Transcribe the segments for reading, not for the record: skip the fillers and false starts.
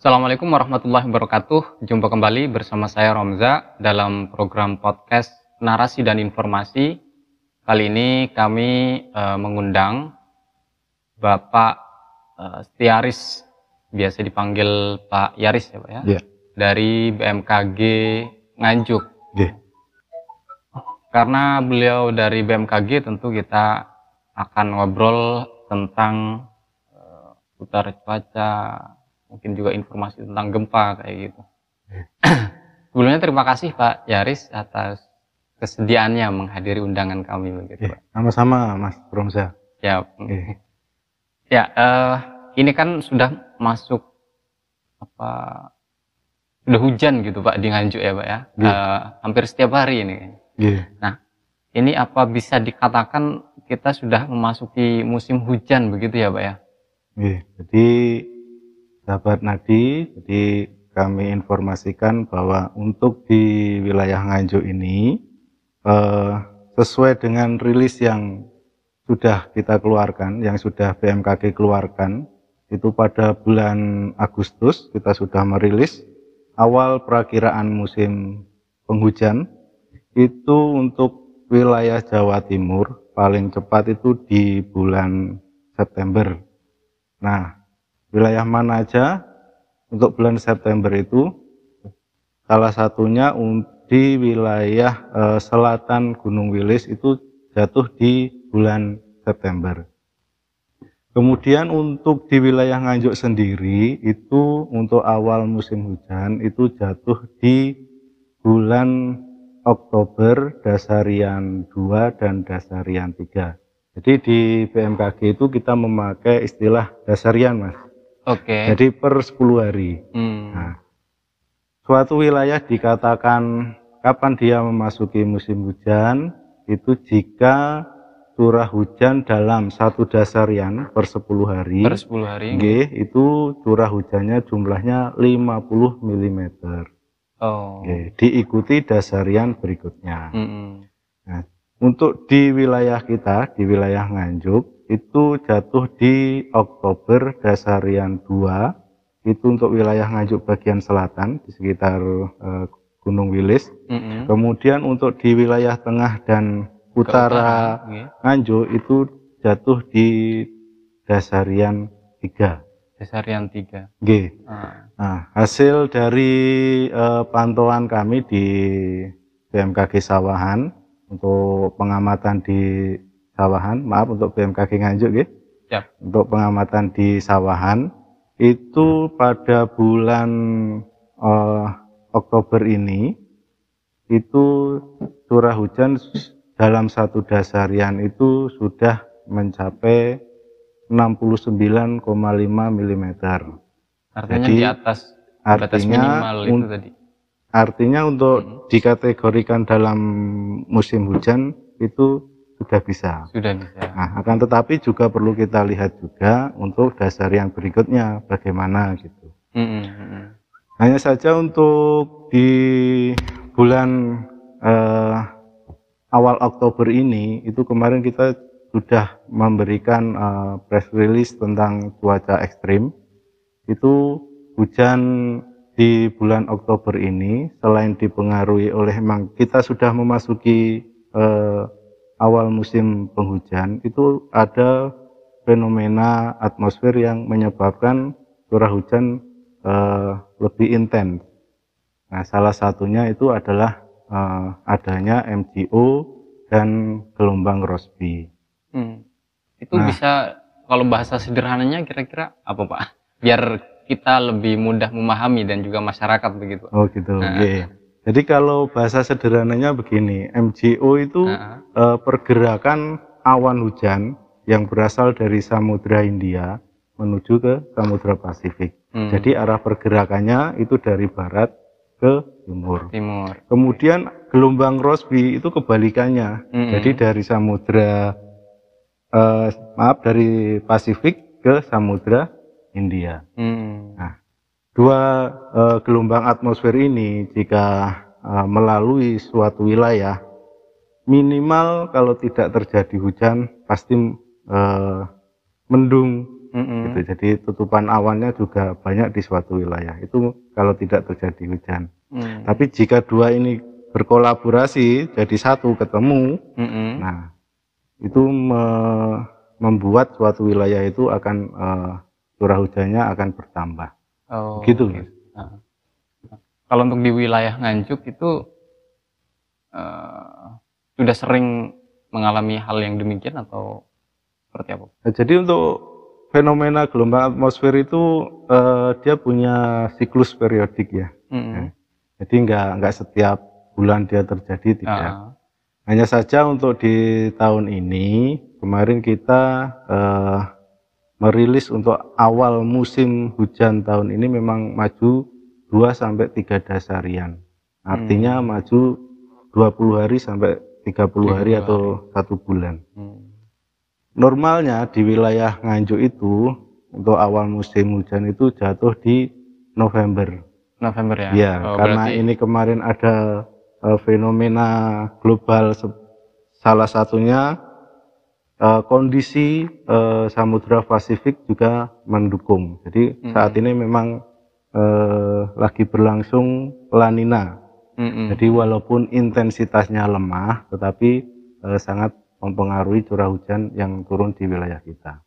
Assalamualaikum warahmatullahi wabarakatuh. Jumpa kembali bersama saya Romza dalam program podcast Narasi dan Informasi. Kali ini kami mengundang Bapak Setiaris, biasa dipanggil Pak Yaris ya Pak ya? Yeah. Dari BMKG Nganjuk. Yeah. Karena beliau dari BMKG, tentu kita akan ngobrol tentang putar cuaca, mungkin juga informasi tentang gempa kayak gitu. Sebelumnya terima kasih Pak Yaris atas kesediaannya menghadiri undangan kami begitu. Sama-sama Mas Romza. Ya. Ya, ini kan sudah masuk sudah hujan gitu Pak di Nganjuk ya Pak ya. Hampir setiap hari ini. Nah, ini apa bisa dikatakan kita sudah memasuki musim hujan begitu ya Pak ya? Jadi sahabat Nadi, jadi kami informasikan bahwa untuk di wilayah Nganjuk ini sesuai dengan rilis yang sudah kita keluarkan, yang sudah BMKG keluarkan, itu pada bulan Agustus kita sudah merilis awal perakiraan musim penghujan. Itu untuk wilayah Jawa Timur paling cepat itu di bulan September. Nah, wilayah mana aja untuk bulan September itu? Salah satunya di wilayah selatan Gunung Wilis itu jatuh di bulan September. Kemudian untuk di wilayah Nganjuk sendiri itu untuk awal musim hujan itu jatuh di bulan Oktober, Dasarian 2 dan Dasarian 3. Jadi di BMKG itu kita memakai istilah Dasarian Mas. Oke. Jadi per 10 hari. Nah, suatu wilayah dikatakan kapan dia memasuki musim hujan itu jika curah hujan dalam satu dasarian per 10 hari. Per 10 hari. Itu curah hujannya jumlahnya 50 mm. Diikuti dasarian berikutnya. Nah, untuk di wilayah kita, di wilayah Nganjuk, itu jatuh di Oktober Dasarian 2, itu untuk wilayah Nganjuk bagian selatan, di sekitar Gunung Wilis. Kemudian untuk di wilayah tengah dan utara Nganjuk, itu jatuh di Dasarian 3. Dasarian 3. Nah, hasil dari pantauan kami di BMKG Sawahan, untuk pengamatan di Sawahan, untuk BMKG Nganjuk untuk pengamatan di Sawahan itu pada bulan Oktober ini itu curah hujan dalam satu dasarian itu sudah mencapai 69,5 mm. Artinya jadi, di atas batas minimal itu tadi. Artinya untuk dikategorikan dalam musim hujan itu sudah bisa. Nah, akan tetapi juga perlu kita lihat juga untuk dasarian berikutnya bagaimana gitu. Hanya saja untuk di bulan awal Oktober ini itu kemarin kita sudah memberikan press release tentang cuaca ekstrim. Itu hujan di bulan Oktober ini selain dipengaruhi oleh memang kita sudah memasuki awal musim penghujan, itu ada fenomena atmosfer yang menyebabkan curah hujan lebih intens. Nah, salah satunya itu adalah adanya MGO dan gelombang Rossby. Itu bisa, kalau bahasa sederhananya kira-kira apa Pak? Biar kita lebih mudah memahami dan juga masyarakat begitu. Oh gitu. Jadi kalau bahasa sederhananya begini, MGO itu pergerakan awan hujan yang berasal dari Samudra Hindia menuju ke Samudra Pasifik. Jadi arah pergerakannya itu dari barat ke timur. Kemudian gelombang Rossby itu kebalikannya. Jadi dari Samudra dari Pasifik ke Samudra Hindia. Nah, dua gelombang atmosfer ini jika melalui suatu wilayah, minimal kalau tidak terjadi hujan pasti mendung gitu. Jadi tutupan awannya juga banyak di suatu wilayah. Itu kalau tidak terjadi hujan. Tapi jika dua ini berkolaborasi jadi satu ketemu, nah itu membuat suatu wilayah itu akan curah hujannya akan bertambah. Gitu. Okay. Kalau untuk di wilayah Nganjuk itu sudah sering mengalami hal yang demikian atau seperti apa? Nah, jadi untuk fenomena gelombang atmosfer itu dia punya siklus periodik ya. Jadi nggak setiap bulan dia terjadi, tidak. Hanya saja untuk di tahun ini kemarin kita merilis untuk awal musim hujan tahun ini memang maju 2-3 dasarian. Artinya maju 20 hari sampai 30 hari atau 1 bulan. Normalnya di wilayah Nganjuk itu untuk awal musim hujan itu jatuh di November. November ya? Ya, karena berarti ini kemarin ada fenomena global, salah satunya kondisi Samudra Pasifik juga mendukung. Jadi saat ini memang lagi berlangsung La Nina. Jadi walaupun intensitasnya lemah, tetapi sangat mempengaruhi curah hujan yang turun di wilayah kita.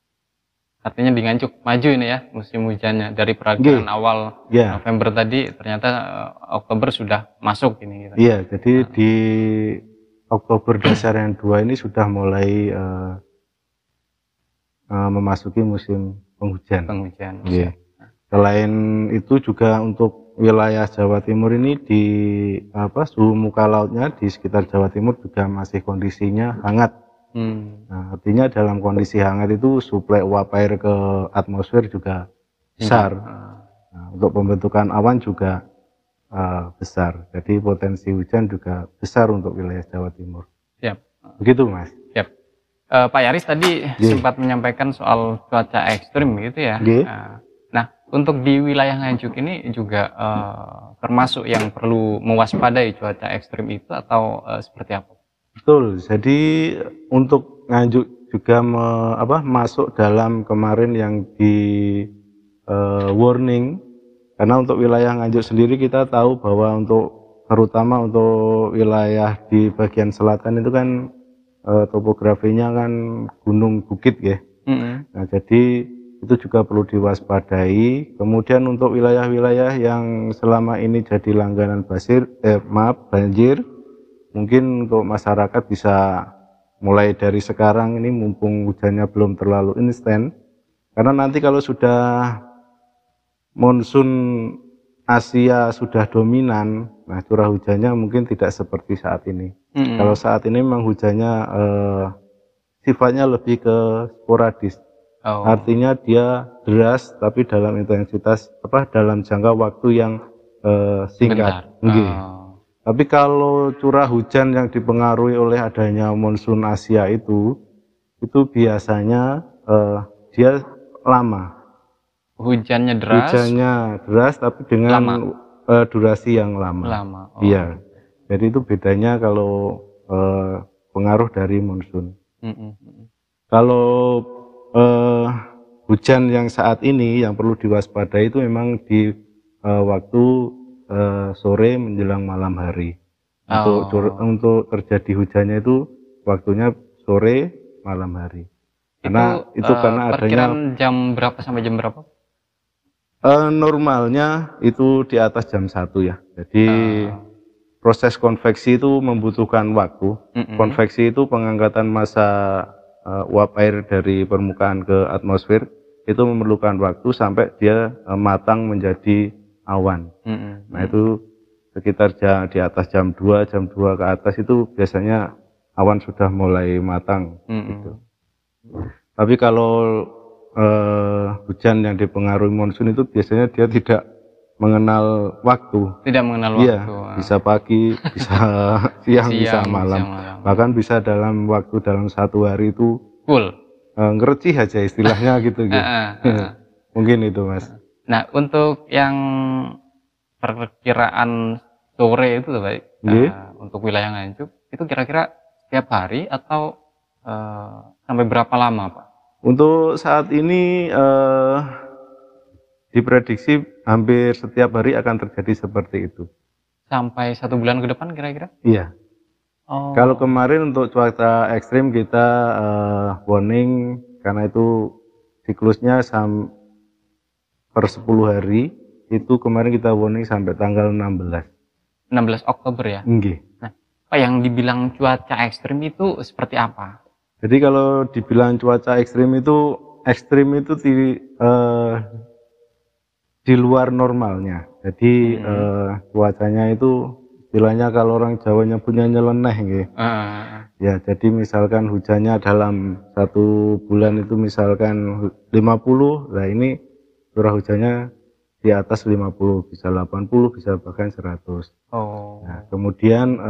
Artinya di Nganjuk maju ini ya musim hujannya dari perakiraan awal November tadi ternyata Oktober sudah masuk ini. Gitu. Iya, jadi di Oktober dasarian 2 ini sudah mulai memasuki musim penghujan. Iya. Selain itu juga untuk wilayah Jawa Timur ini di suhu muka lautnya di sekitar Jawa Timur juga masih kondisinya hangat. Nah, artinya dalam kondisi hangat itu suplai uap air ke atmosfer juga besar. Nah, untuk pembentukan awan juga besar. Jadi potensi hujan juga besar untuk wilayah Jawa Timur. Siap. Begitu, Mas. Siap. Pak Yaris tadi sempat menyampaikan soal cuaca ekstrim gitu ya. Nah, untuk di wilayah Nganjuk ini juga termasuk yang perlu mewaspadai cuaca ekstrim itu atau seperti apa? Betul. Jadi untuk Nganjuk juga masuk dalam kemarin yang di warning, karena untuk wilayah Nganjuk sendiri kita tahu bahwa terutama untuk wilayah di bagian selatan itu kan topografinya kan gunung bukit ya. Nah, jadi itu juga perlu diwaspadai. Kemudian untuk wilayah-wilayah yang selama ini jadi langganan banjir, mungkin untuk masyarakat bisa mulai dari sekarang ini mumpung hujannya belum terlalu instan, karena nanti kalau sudah monsun Asia sudah dominan, nah curah hujannya mungkin tidak seperti saat ini. Kalau saat ini memang hujannya sifatnya lebih ke sporadis. Artinya dia deras tapi dalam intensitas dalam jangka waktu yang singkat. Tapi kalau curah hujan yang dipengaruhi oleh adanya monsun Asia itu biasanya dia lama. Hujannya deras tapi dengan durasi yang lama. Iya. Jadi itu bedanya kalau pengaruh dari monsun. Kalau hujan yang saat ini yang perlu diwaspadai itu memang di waktu sore menjelang malam hari. Untuk terjadi hujannya itu waktunya sore malam hari. Karena itu karena adanya jam berapa sampai jam berapa? Normalnya itu di atas jam 1 ya. Jadi proses konveksi itu membutuhkan waktu. Konveksi itu pengangkatan massa uap air dari permukaan ke atmosfer itu memerlukan waktu sampai dia matang menjadi awan. Nah itu sekitar di atas jam 2 ke atas itu biasanya awan sudah mulai matang. Gitu. Tapi kalau hujan yang dipengaruhi monsun itu biasanya dia tidak mengenal waktu. Tidak mengenal waktu. Iya, bisa pagi, bisa siang, bisa malam. Bahkan bisa dalam 1 hari itu full. Ngerci aja istilahnya gitu. Mungkin itu, Mas. Nah, untuk yang perkiraan sore itu baik untuk wilayah Nganjuk itu kira-kira setiap hari atau sampai berapa lama, Pak? Untuk saat ini diprediksi hampir setiap hari akan terjadi seperti itu. Sampai 1 bulan ke depan kira-kira? Iya. Oh. Kalau kemarin untuk cuaca ekstrim kita warning karena itu siklusnya per 10 hari, itu kemarin kita warning sampai tanggal 16 Oktober ya? Nggih. Nah, Pak, yang dibilang cuaca ekstrim itu seperti apa? Jadi kalau dibilang cuaca ekstrim itu di luar normalnya. Jadi cuacanya itu istilahnya kalau orang Jawa nyebutnya nyeleneh gitu. Ya, jadi misalkan hujannya dalam 1 bulan itu misalkan 50, nah ini curah hujannya di atas 50, bisa 80, bisa bahkan 100. Oh. Nah, kemudian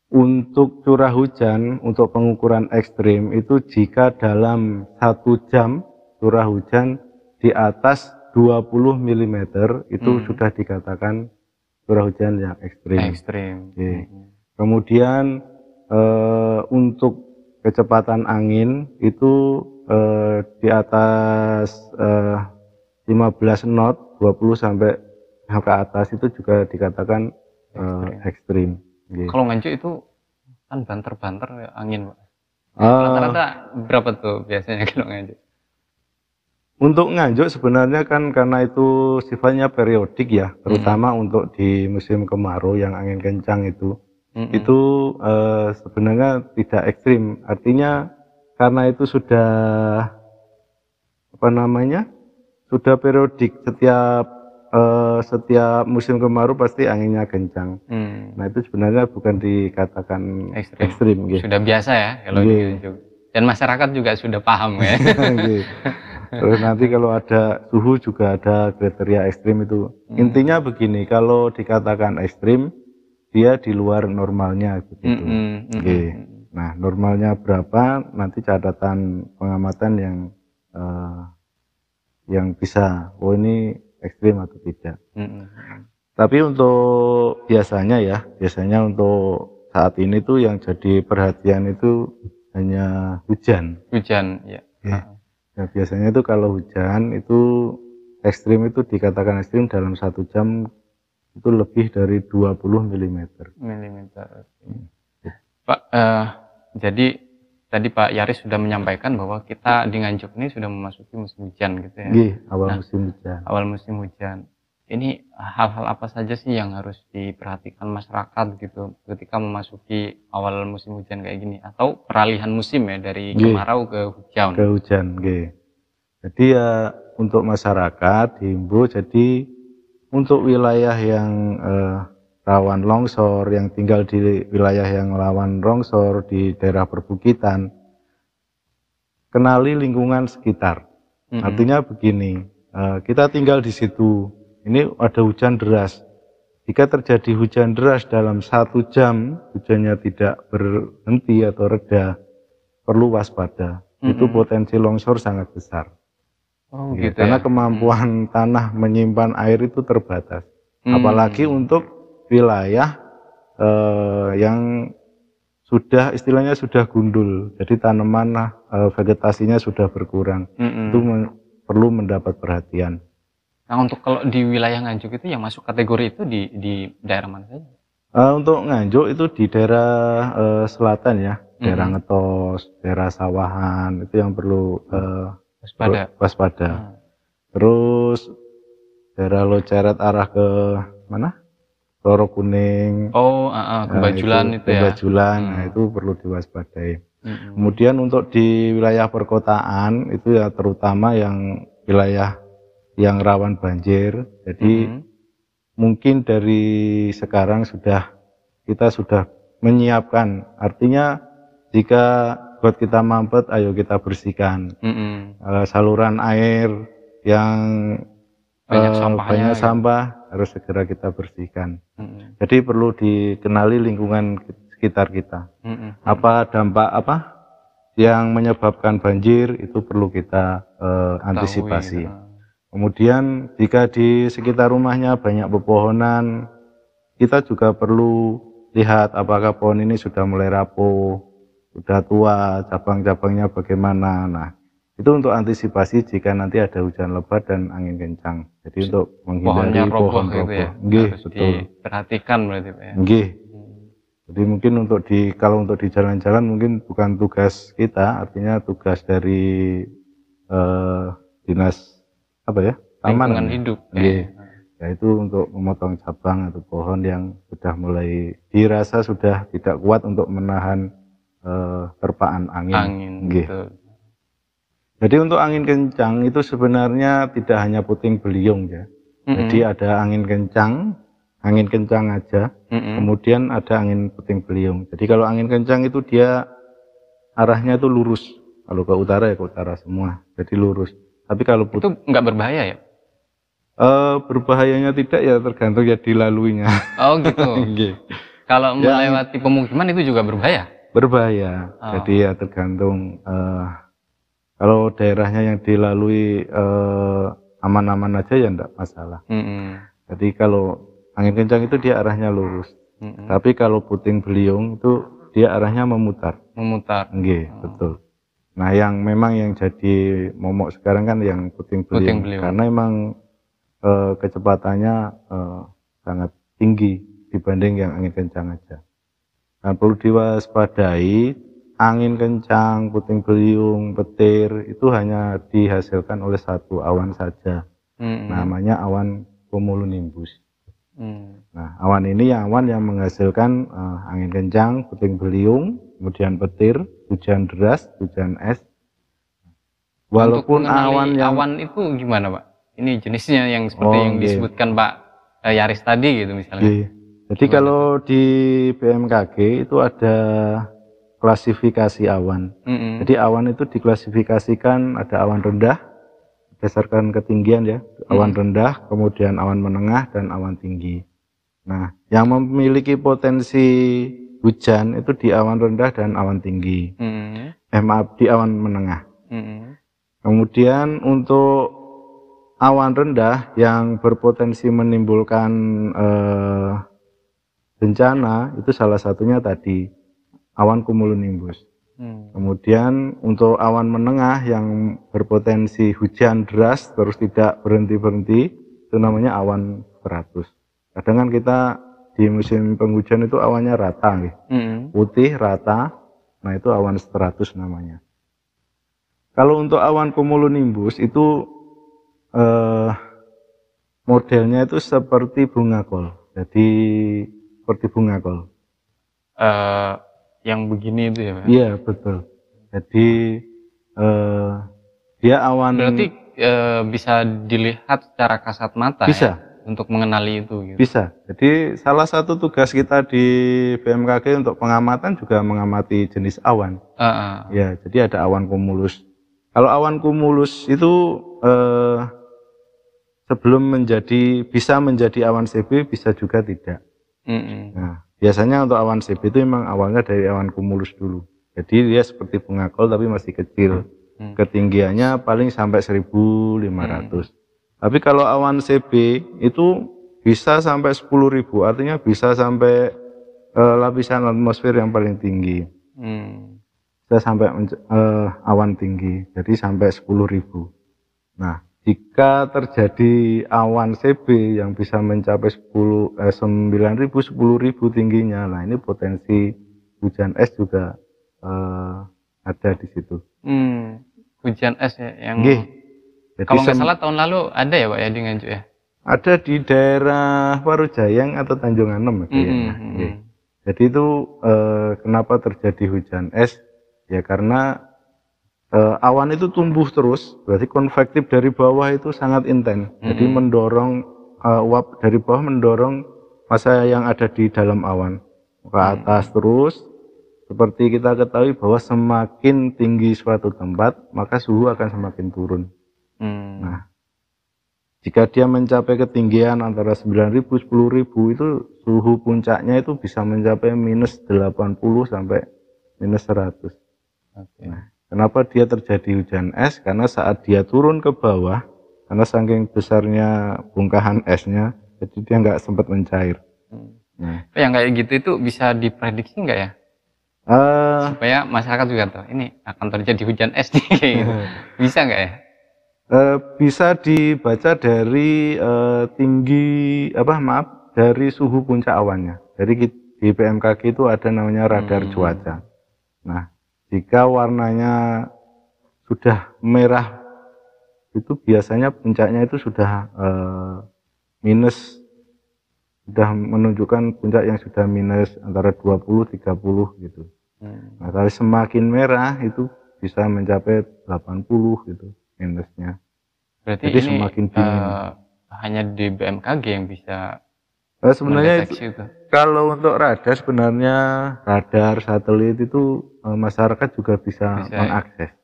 untuk curah hujan, untuk pengukuran ekstrim itu jika dalam 1 jam curah hujan di atas 20 mm itu sudah dikatakan curah hujan yang ekstrim. Okay. Kemudian untuk kecepatan angin itu di atas 15 knot, 20 sampai ke atas itu juga dikatakan ekstrim. Kalau Nganjuk itu kan banter-banter ya, angin, Pak. Rata-rata berapa tuh biasanya kalau Nganjuk? Untuk Nganjuk sebenarnya kan karena itu sifatnya periodik ya, terutama untuk di musim kemarau yang angin kencang itu sebenarnya tidak ekstrim. Artinya karena itu sudah sudah periodik, setiap musim kemarau pasti anginnya kencang. Nah itu sebenarnya bukan dikatakan ekstrim gitu. Sudah biasa ya kalau di Nganjuk. Dan masyarakat juga sudah paham ya. Terus nanti kalau ada suhu juga ada kriteria ekstrim itu. Intinya begini, kalau dikatakan ekstrim dia di luar normalnya begitu. Nah normalnya berapa nanti catatan pengamatan yang bisa ini ekstrim atau tidak. Tapi untuk biasanya untuk saat ini tuh yang jadi perhatian itu hanya hujan. Ya. Nah, biasanya itu kalau hujan itu ekstrim itu dikatakan ekstrim dalam 1 jam itu lebih dari 20 mm. Pak, jadi tadi Pak Yaris sudah menyampaikan bahwa kita di Nganjuk ini sudah memasuki musim hujan gitu ya. Awal musim hujan. Ini hal-hal apa saja sih yang harus diperhatikan masyarakat gitu ketika memasuki awal musim hujan kayak gini, atau peralihan musim ya dari kemarau ke hujan. Jadi ya untuk masyarakat diimbau, jadi untuk wilayah yang rawan longsor, yang tinggal di wilayah yang rawan longsor di daerah perbukitan, kenali lingkungan sekitar. Artinya begini, kita tinggal di situ, ini ada hujan deras. Jika terjadi hujan deras dalam 1 jam, hujannya tidak berhenti atau reda, perlu waspada. Itu potensi longsor sangat besar. Gitu karena ya? kemampuan tanah menyimpan air itu terbatas. Apalagi untuk wilayah yang sudah istilahnya sudah gundul, jadi tanaman vegetasinya sudah berkurang. Itu perlu mendapat perhatian. Nah, untuk kalau di wilayah Nganjuk itu yang masuk kategori itu di daerah mana saja? Untuk Nganjuk itu di daerah selatan ya, daerah Ngetos, daerah Sawahan, itu yang perlu waspada. Terus daerah Loceret arah ke mana? Loro Kuning. Kebajulan itu ya. Kebajulan, nah itu perlu diwaspadai. Kemudian untuk di wilayah perkotaan itu ya terutama yang wilayah yang rawan banjir. Jadi mungkin dari sekarang kita sudah menyiapkan. Artinya jika buat kita mampet, ayo kita bersihkan saluran air yang banyak sampah harus segera kita bersihkan. Jadi perlu dikenali lingkungan sekitar kita. Apa dampak yang menyebabkan banjir itu perlu kita antisipasi. Kemudian jika di sekitar rumahnya banyak pepohonan, kita juga perlu lihat apakah pohon ini sudah mulai rapuh. sudah tua, cabang-cabangnya bagaimana. Nah, itu untuk antisipasi jika nanti ada hujan lebat dan angin kencang. Jadi untuk Pohonnya menghindari roboh pohon gitu roboh. ya. Nggih, Harus betul. diperhatikan berarti Pak ya. Nggih. Jadi mungkin kalau untuk di jalan-jalan mungkin bukan tugas kita, artinya tugas dari dinas apa ya? Taman Lingkungan ya? hidup. Nggih. Yaitu untuk memotong cabang atau pohon yang sudah mulai dirasa sudah tidak kuat untuk menahan terpaan angin. Angin. Nggih. Betul. Jadi untuk angin kencang itu sebenarnya tidak hanya puting beliung ya. Jadi ada angin kencang aja, kemudian ada angin puting beliung. Jadi kalau angin kencang itu dia arahnya itu lurus. Kalau ke utara ya ke utara semua, jadi lurus. Tapi kalau itu nggak berbahaya ya? Berbahayanya tidak ya tergantung ya dilaluinya. Oh gitu. Kalau melewati pemukiman itu juga berbahaya? Berbahaya. Jadi ya tergantung. Kalau daerahnya yang dilalui aman-aman aja ya enggak masalah. Jadi kalau angin kencang itu dia arahnya lurus. Tapi kalau puting beliung itu dia arahnya memutar. Nggih, betul. Nah, yang memang yang jadi momok sekarang kan yang puting beliung. Karena emang kecepatannya sangat tinggi dibanding yang angin kencang aja. Nah, perlu diwaspadai, angin kencang, puting beliung, petir itu hanya dihasilkan oleh satu awan saja. Namanya awan cumulonimbus. Nah, awan ini awan yang menghasilkan angin kencang, puting beliung, kemudian petir, hujan deras, hujan es. Walaupun awan itu gimana Pak? Ini jenisnya yang seperti yang disebutkan Pak Yaris tadi gitu misalnya. Jadi kalau di BMKG itu ada klasifikasi awan. Jadi awan itu diklasifikasikan ada awan rendah berdasarkan ketinggian ya, awan rendah, kemudian awan menengah dan awan tinggi. Nah, yang memiliki potensi hujan itu di awan rendah dan awan tinggi. Maaf, di awan menengah. Kemudian untuk awan rendah yang berpotensi menimbulkan bencana itu salah satunya tadi awan cumulonimbus. Kemudian untuk awan menengah yang berpotensi hujan deras terus tidak berhenti-berhenti itu namanya awan stratus. Kadang kan kita di musim penghujan itu awannya rata, putih rata, nah itu awan stratus namanya. Kalau untuk awan cumulonimbus itu modelnya itu seperti bunga kol, jadi seperti bunga kol. Yang begini itu ya Pak? Iya betul. Jadi dia awan. Berarti bisa dilihat secara kasat mata. Bisa. Ya? Untuk mengenali itu. Gitu. Bisa. Jadi salah satu tugas kita di BMKG untuk pengamatan juga mengamati jenis awan. Ya, jadi ada awan cumulus. Kalau awan cumulus itu sebelum bisa menjadi awan CB, bisa juga tidak. Nah, biasanya untuk awan CB itu memang awalnya dari awan cumulus dulu. Jadi dia seperti bunga kol tapi masih kecil. Ketinggiannya paling sampai 1.500. Tapi kalau awan CB itu bisa sampai 10.000, artinya bisa sampai lapisan atmosfer yang paling tinggi. Bisa sampai awan tinggi, jadi sampai 10.000. Nah, jika terjadi awan CB yang bisa mencapai 9.000, 10.000 tingginya, nah ini potensi hujan es juga ada di situ. Hujan es ya, yang Jadi kalau nggak salah tahun lalu ada ya Pak ya di Nganjuk ya? Ada di daerah Warujayang atau Tanjung Anem kayaknya. Jadi itu kenapa terjadi hujan es? Ya karena awan itu tumbuh terus, berarti konvektif dari bawah itu sangat intens. Jadi mendorong uap dari bawah mendorong massa yang ada di dalam awan ke atas terus. Seperti kita ketahui bahwa semakin tinggi suatu tempat, maka suhu akan semakin turun. Nah, jika dia mencapai ketinggian antara 9.000, 10.000 itu suhu puncaknya itu bisa mencapai minus 80 sampai minus 100. Nah, kenapa dia terjadi hujan es? Karena saat dia turun ke bawah, karena saking besarnya bongkahan esnya, jadi dia nggak sempat mencair. Yang kayak gitu itu bisa diprediksi nggak ya? Supaya masyarakat juga tahu ini akan terjadi hujan es nih, kayak gitu. Bisa nggak ya? Bisa dibaca dari dari suhu puncak awannya. Jadi di BMKG itu ada namanya radar cuaca. Nah, jika warnanya sudah merah itu biasanya puncaknya itu sudah minus, sudah menunjukkan puncak yang sudah minus antara 20-30 gitu. Nah, kalau semakin merah itu bisa mencapai 80 gitu minusnya. Berarti jadi ini semakin dingin. Hanya di BMKG yang bisa Sebenarnya mendeteksi itu. Kalau untuk radar sebenarnya radar satelit itu masyarakat juga bisa mengakses.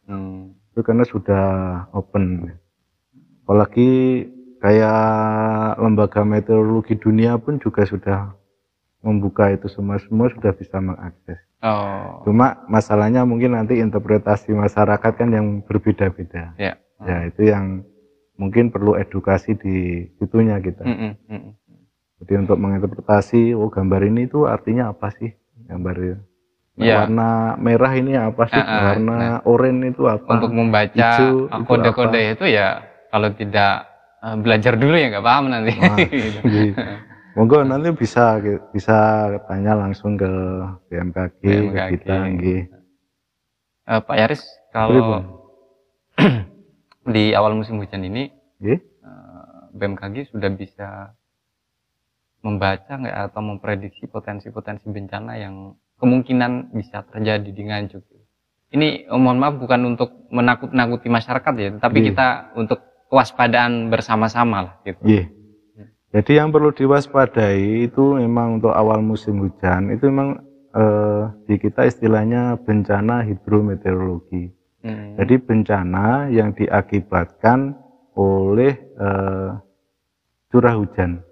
Itu karena sudah open. Apalagi kayak lembaga meteorologi dunia pun juga sudah membuka itu, semua sudah bisa mengakses. Cuma masalahnya mungkin nanti interpretasi masyarakat kan yang berbeda-beda. Ya itu yang mungkin perlu edukasi di situnya kita. Jadi untuk menginterpretasi, gambar ini tuh artinya apa sih? Gambar warna merah ini apa sih? Warna oranye itu apa? Untuk membaca kode-kode itu ya kalau tidak belajar dulu ya nggak paham nanti. Monggo nanti bisa tanya langsung ke BMKG, ke kita. Pak Yaris, kalau di awal musim hujan ini BMKG sudah bisa membaca nggak atau memprediksi potensi-potensi bencana yang kemungkinan bisa terjadi di Nganjuk? Ini mohon maaf bukan untuk menakut-nakuti masyarakat ya, tapi kita untuk kewaspadaan bersama-sama lah gitu. Jadi yang perlu diwaspadai itu memang untuk awal musim hujan itu memang di kita istilahnya bencana hidrometeorologi. Jadi bencana yang diakibatkan oleh curah hujan.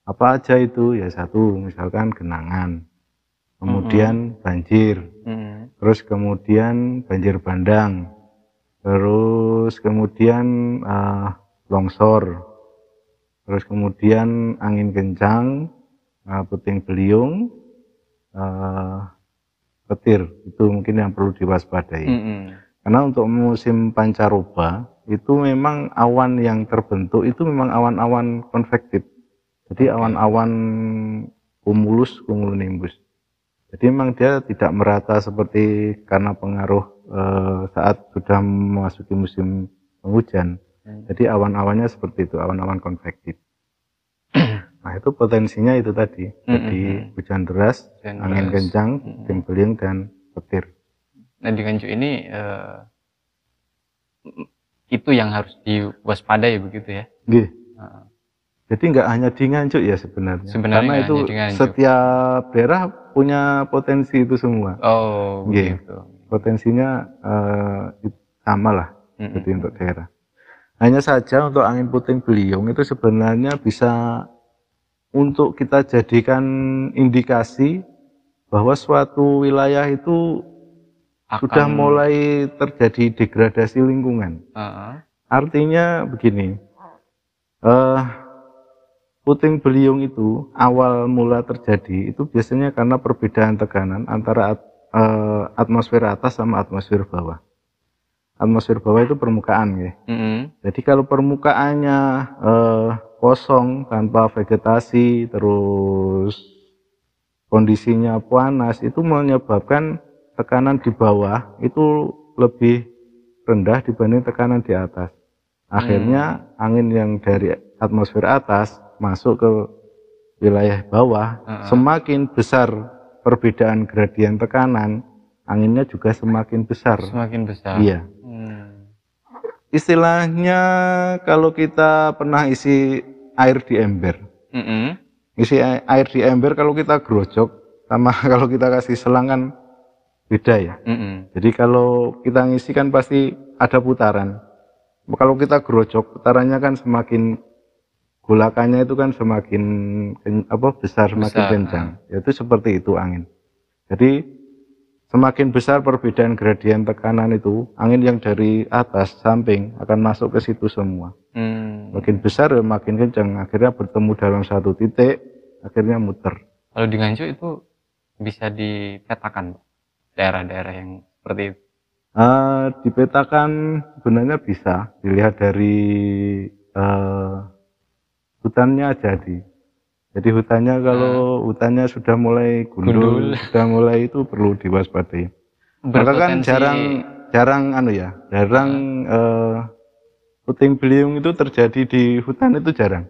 Apa aja itu? Ya satu, misalkan genangan, kemudian banjir, terus kemudian banjir bandang, terus kemudian longsor, terus kemudian angin kencang, puting beliung, petir. Itu mungkin yang perlu diwaspadai. Karena untuk musim pancaroba itu memang awan yang terbentuk itu memang awan-awan konvektif. Jadi awan-awan cumulonimbus. Jadi memang dia tidak merata seperti karena pengaruh saat sudah memasuki musim penghujan. Jadi awan-awannya seperti itu, awan-awan konvektif. Nah itu potensinya itu tadi. Jadi hujan deras, angin kencang, puting beliung dan petir. Nah di Nganjuk ini itu yang harus diwaspadai begitu ya? Jadi nggak hanya di Nganjuk ya sebenarnya karena itu setiap daerah punya potensi itu semua. Begitu. Potensinya sama lah, jadi untuk daerah. Hanya saja untuk angin puting beliung itu sebenarnya bisa untuk kita jadikan indikasi bahwa suatu wilayah itu sudah mulai terjadi degradasi lingkungan. Artinya begini. Puting beliung itu awal mula terjadi itu biasanya karena perbedaan tekanan antara atmosfer atas sama atmosfer bawah. Atmosfer bawah itu permukaan ya. Jadi kalau permukaannya kosong tanpa vegetasi terus kondisinya panas itu menyebabkan tekanan di bawah itu lebih rendah dibanding tekanan di atas. Akhirnya angin yang dari atmosfer atas masuk ke wilayah bawah, semakin besar perbedaan gradien tekanan, anginnya juga semakin besar. Semakin besar. Iya. Istilahnya kalau kita pernah isi air di ember, isi air di ember kalau kita gerojok sama kalau kita kasih selang kan beda ya. Jadi kalau kita ngisi kan pasti ada putaran. Kalau kita gerojok putarannya kan semakin gulakannya itu kan semakin besar, semakin kencang. Itu seperti itu angin. Jadi semakin besar perbedaan gradien tekanan itu, angin yang dari atas samping akan masuk ke situ semua. Makin besar ya makin kencang. Akhirnya bertemu dalam satu titik, akhirnya muter. Kalau di Nganjuk itu bisa dipetakan, Pak? daerah-daerah yang seperti itu? Dipetakan sebenarnya bisa dilihat dari hutannya jadi. Jadi hutannya kalau hutannya sudah mulai gundul, sudah mulai itu perlu diwaspadai. Maka kan Berpotensi jarang puting beliung itu terjadi di hutan itu jarang.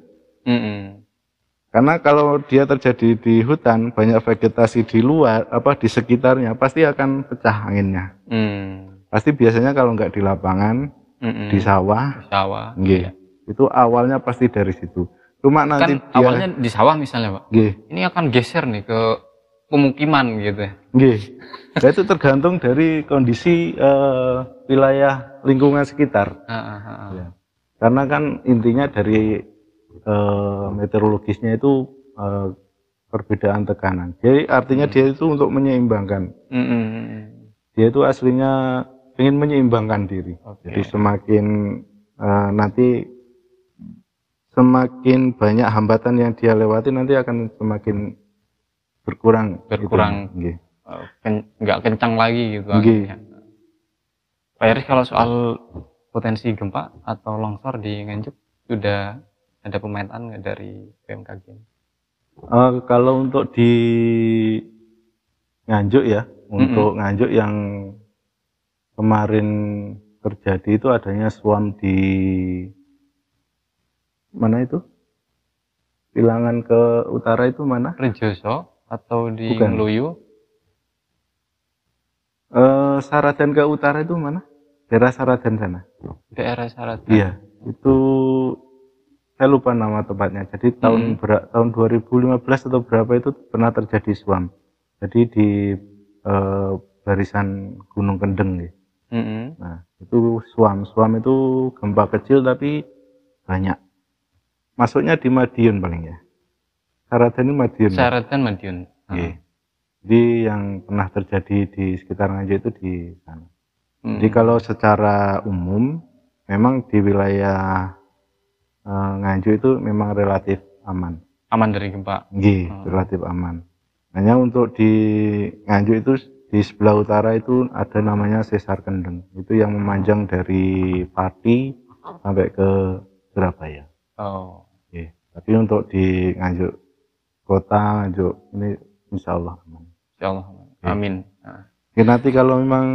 Karena kalau dia terjadi di hutan, banyak vegetasi di luar, di sekitarnya, pasti akan pecah anginnya. Pasti biasanya kalau nggak di lapangan, di sawah, iya. Itu awalnya pasti dari situ. Cuma nanti Kan awalnya di sawah misalnya, Pak. Ini akan geser nih ke pemukiman gitu ya. Nah, itu tergantung dari kondisi wilayah lingkungan sekitar. Ya. Karena kan intinya dari meteorologisnya itu perbedaan tekanan. Jadi artinya dia itu untuk menyeimbangkan. Dia itu aslinya ingin menyeimbangkan diri. Jadi semakin nanti semakin banyak hambatan yang dia lewati nanti akan semakin berkurang. Gitu. Nggak kencang lagi gitu. Pak Yaris, kalau soal potensi gempa atau longsor di Nganjuk sudah ada pemetaan nggak dari BMKG? Kalau untuk di Nganjuk ya, untuk Nganjuk yang kemarin terjadi itu adanya swarm di mana itu? Bilangan ke utara itu mana? Rejoso atau di Ngluyu? Saradan ke utara itu mana? Daerah Saradan sana. Daerah Saradan. Iya, itu saya lupa nama tempatnya. Jadi tahun 2015 atau berapa itu pernah terjadi swarm. Jadi di barisan Gunung Kendeng. Nah, itu swarm itu gempa kecil tapi banyak. Masuknya di Madiun paling ya. Saradan ini Madiun. Saradan Madiun. Jadi yang pernah terjadi di sekitar Nganjuk itu di sana. Jadi kalau secara umum memang di wilayah Nganjuk itu memang relatif aman. Aman dari gempa. Relatif aman. Hanya untuk di Nganjuk itu di sebelah utara itu ada namanya Sesar Kendeng. Itu yang memanjang dari Pati sampai ke Surabaya. Tapi untuk di Nganjuk kota Nganjuk ini insya Allah aman. Insya Allah aman. Amin. Nanti kalau memang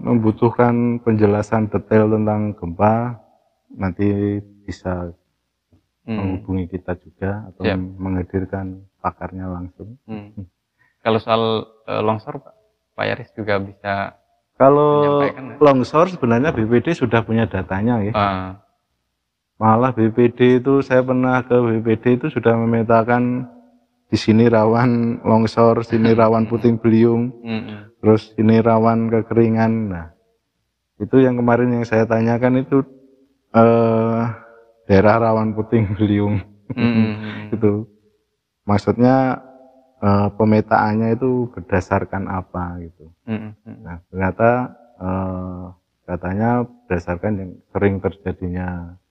membutuhkan penjelasan detail tentang gempa, nanti bisa menghubungi kita juga atau menghadirkan pakarnya langsung. Kalau soal longsor, Pak Yaris juga bisa. Kalau longsor sebenarnya BPD sudah punya datanya ya. Malah BPD itu saya pernah ke BPD itu sudah memetakan di sini rawan longsor, sini rawan puting beliung, terus sini rawan kekeringan. Nah, itu yang kemarin yang saya tanyakan itu daerah rawan puting beliung. Itu maksudnya pemetaannya itu berdasarkan apa gitu. Nah, ternyata katanya berdasarkan yang sering terjadinya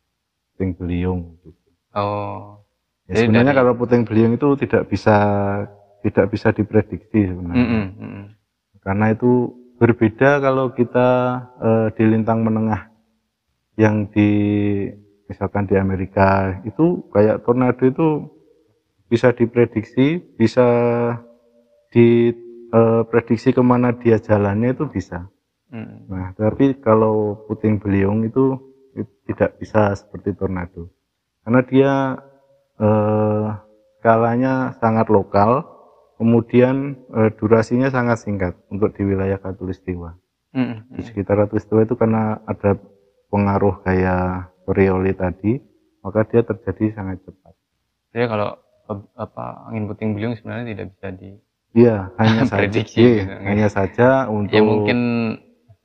puting beliung gitu. Ya, sebenarnya kalau puting beliung itu tidak bisa diprediksi sebenarnya. Karena itu berbeda kalau kita di lintang menengah yang misalkan di Amerika itu kayak tornado itu bisa diprediksi, bisa diprediksi kemana dia jalannya itu bisa. Nah, tapi kalau puting beliung itu tidak bisa seperti tornado, karena dia skalanya sangat lokal, kemudian durasinya sangat singkat untuk di wilayah Khatulistiwa. Di sekitar Khatulistiwa itu karena ada pengaruh kayak Coriolis tadi, maka dia terjadi sangat cepat. Jadi kalau angin puting beliung sebenarnya tidak bisa hanya prediksi. Hanya saja untuk. Ya mungkin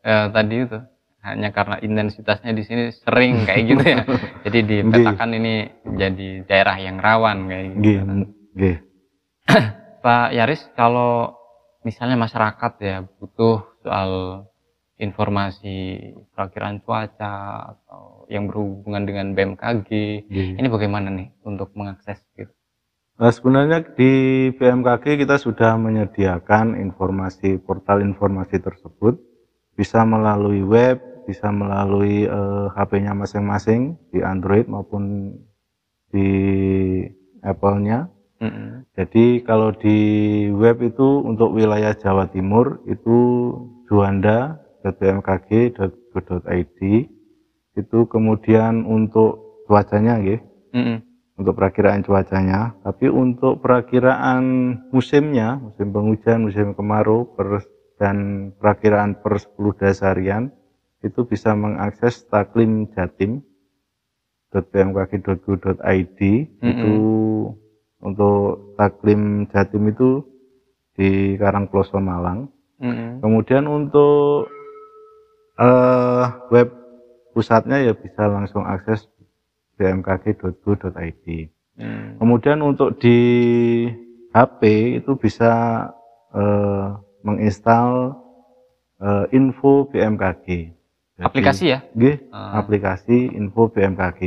tadi itu hanya karena intensitasnya di sini sering kayak gitu ya. Jadi dipetakan ini jadi daerah yang rawan kayak gitu. Pak Yaris, kalau misalnya masyarakat ya butuh soal informasi perakiraan cuaca atau yang berhubungan dengan BMKG, ini bagaimana nih untuk mengakses gitu? Sebenarnya di BMKG kita sudah menyediakan informasi, portal informasi tersebut bisa melalui web, bisa melalui HP-nya masing-masing di Android maupun di Apple-nya. Jadi kalau di web itu untuk wilayah Jawa Timur itu juanda.bmkg.go.id. Itu kemudian untuk cuacanya ya. Untuk perakiraan cuacanya, tapi untuk perakiraan musimnya, musim penghujan, musim kemarau, dan perakiraan per 10 dasarian itu bisa mengakses Taklim Jatim.bmkg.go.id. Itu untuk Taklim Jatim itu di Karangploso Malang. Kemudian untuk web pusatnya ya bisa langsung akses bmkg.go.id. Kemudian untuk di HP itu bisa menginstal info BMKG. Jadi, aplikasi ya? Aplikasi info BMKG.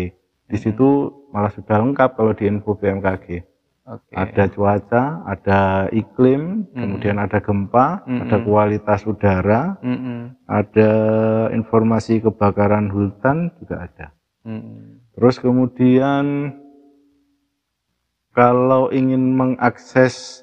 Di situ malah sudah lengkap kalau di info BMKG. Ada cuaca, ada iklim, kemudian ada gempa, ada kualitas udara, ada informasi kebakaran hutan juga ada. Terus kemudian kalau ingin mengakses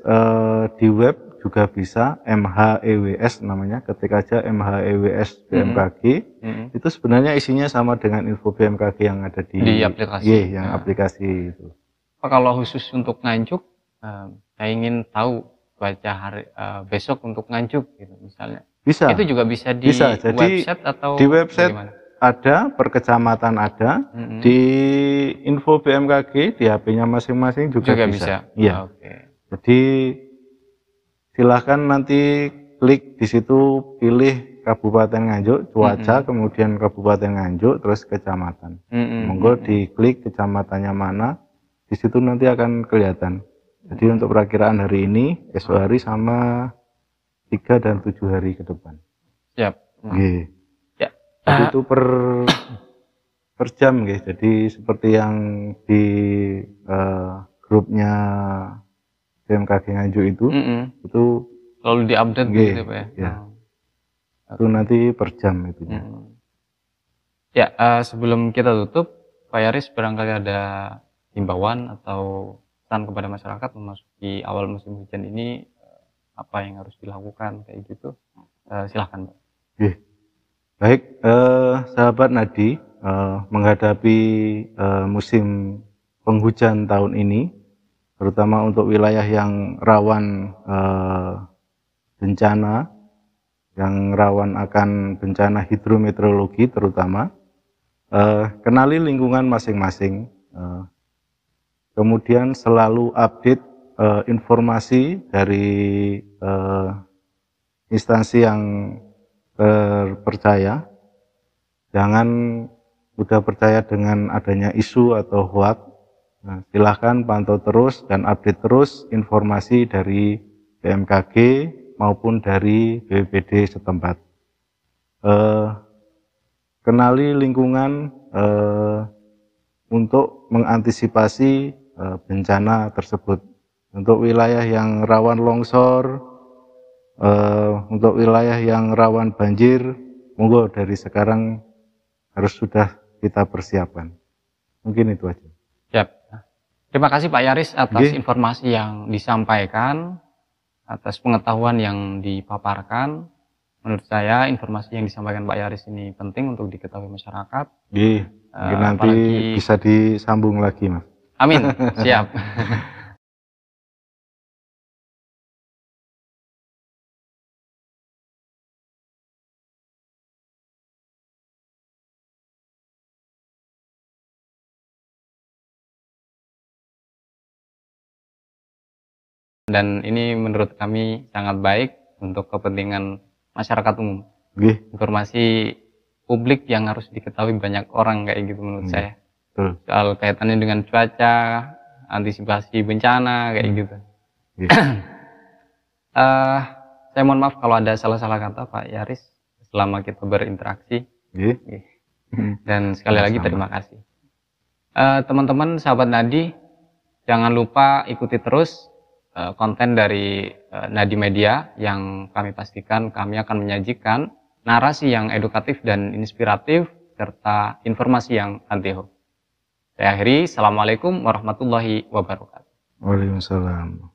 di web juga bisa, MHEWS namanya, ketik aja MHEWS BMKG. Itu sebenarnya isinya sama dengan info BMKG yang ada di aplikasi. yang aplikasi itu. Kalau khusus untuk Nganjuk, saya ingin tahu cuaca hari besok untuk Nganjuk gitu misalnya. Bisa. Itu juga bisa di Jadi, website atau di website bagaimana? Ada, per kecamatan ada, di info BMKG, di HP-nya masing-masing juga bisa. Iya. Jadi silahkan nanti klik di situ, pilih Kabupaten Nganjuk, cuaca, kemudian Kabupaten Nganjuk, terus kecamatan. Monggo diklik kecamatannya mana, di situ nanti akan kelihatan. Jadi untuk perakiraan hari ini, esok hari sama 3 dan 7 hari ke depan. Siap. Jadi itu per jam guys. Jadi seperti yang di grupnya BMKG Nganjuk itu lalu diupdate gitu Pak ya. Itu nanti per jam itu. Ya, sebelum kita tutup, Pak Yaris barangkali ada himbauan atau pesan kepada masyarakat memasuki awal musim hujan ini, apa yang harus dilakukan kayak gitu. Silahkan Pak. Baik, sahabat Nadi, menghadapi musim penghujan tahun ini, terutama untuk wilayah yang rawan bencana, yang rawan akan bencana hidrometeorologi terutama, kenali lingkungan masing-masing, kemudian selalu update informasi dari instansi yang terpercaya. Jangan mudah percaya dengan adanya isu atau hoax. Silahkan pantau terus dan update terus informasi dari BMKG maupun dari BPBD setempat. Kenali lingkungan untuk mengantisipasi bencana tersebut. Untuk wilayah yang rawan longsor, untuk wilayah yang rawan banjir, monggo dari sekarang harus sudah kita persiapkan. Mungkin itu aja. Siap. Terima kasih Pak Yaris atas informasi yang disampaikan, atas pengetahuan yang dipaparkan. Menurut saya informasi yang disampaikan Pak Yaris ini penting untuk diketahui masyarakat. Mungkin nanti bisa disambung lagi, Mas. Amin. Siap. Dan ini menurut kami sangat baik untuk kepentingan masyarakat umum. Informasi publik yang harus diketahui banyak orang kayak gitu menurut saya. Soal kaitannya dengan cuaca, antisipasi bencana kayak gitu. Saya mohon maaf kalau ada salah-salah kata Pak Yaris selama kita berinteraksi. Dan sekali lagi terima kasih. Teman-teman sahabat Nadi, Jangan lupa ikuti terus konten dari Nadi Media yang kami pastikan kami akan menyajikan narasi yang edukatif dan inspiratif serta informasi yang anti-hoax. Saya akhiri, Assalamualaikum warahmatullahi wabarakatuh. Waalaikumsalam.